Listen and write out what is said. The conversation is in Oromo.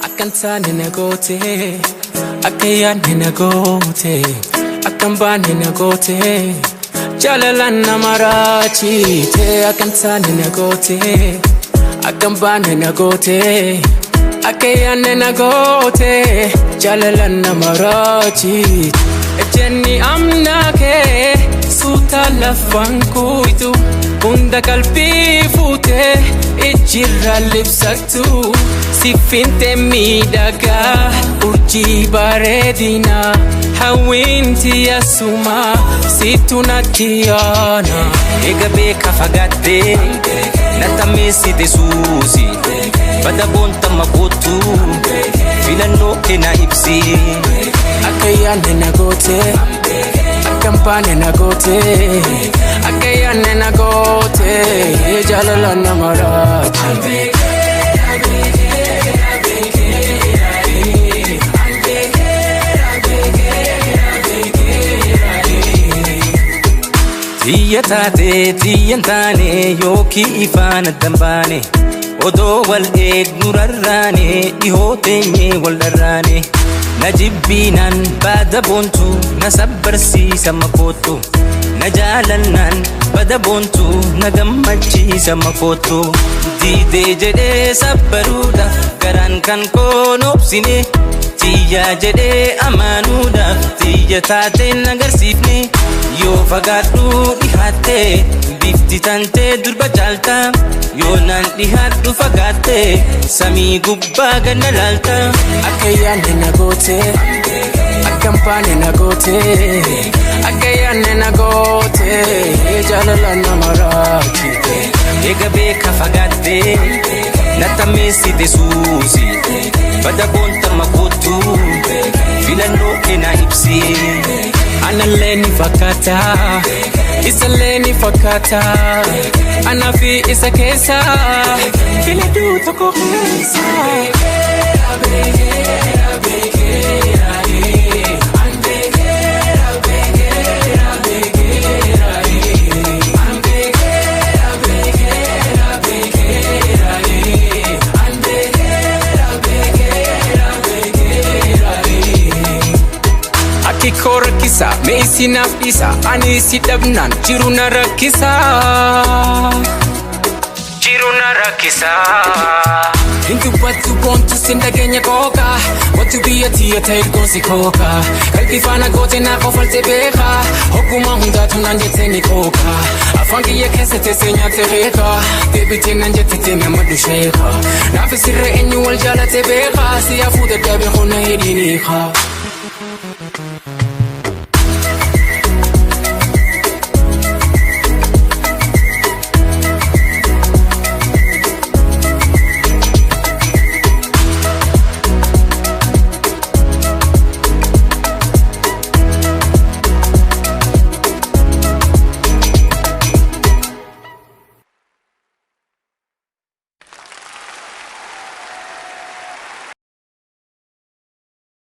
Akantan nagote, akayan nagote, akamban nagote, jalalan namarachi te. Akantan nagote, akamban nagote, akayan nagote, jalalan namarachi. Jenni amnake suta lafankuitu, hunda kalbi fute ijirra libsaktu. Sifinte midaga urji baredina, hawinti asuma situnatiana. Ega beka fagate natamesi desusi, bada bonta makotu filano kena ipsi. Akayan nagote, akampan nagote, akayan nagote, jalalan namarachi. Tiyatate tiyantane yoki ifana dambane, odo wal eg nurarrane ihotenye wal darrane. Najibbinan bada bontu nasabbarsi samakotu, najalannan bada bontu nagammachi samakotu. Dide jede sabbaruda garan kan konopsine, tiya jede amanuda tiya tate nagarsifne. Yo fagadu dihate bifti tante durba jalta, yo nan dihadu fagate sami gubba ganna lalta. Akayan nagote, akampan nagote, akayan nagote, jalalan namarachi. Ega beka fagate natamesi desusi, bada bonta makotu filano kena ipsi. Analeni fakata, isaleni fakata, anafi isakesa, file du toko hesa. Kiko rakisa, meisi nafisa, ani sidabnan, jiruna rakisa, jiruna rakisa. Into what you want to send again koka, what to be a theater gosi koka. Kalifana gote na kofalte beha, hokuma hunda tunanje teni koka. Afangi ye kesete senya tereka, baby tenanje tete mamadu sheikha. Nafisire annual jala tebeha, siya fuda tabe khona hidini kha.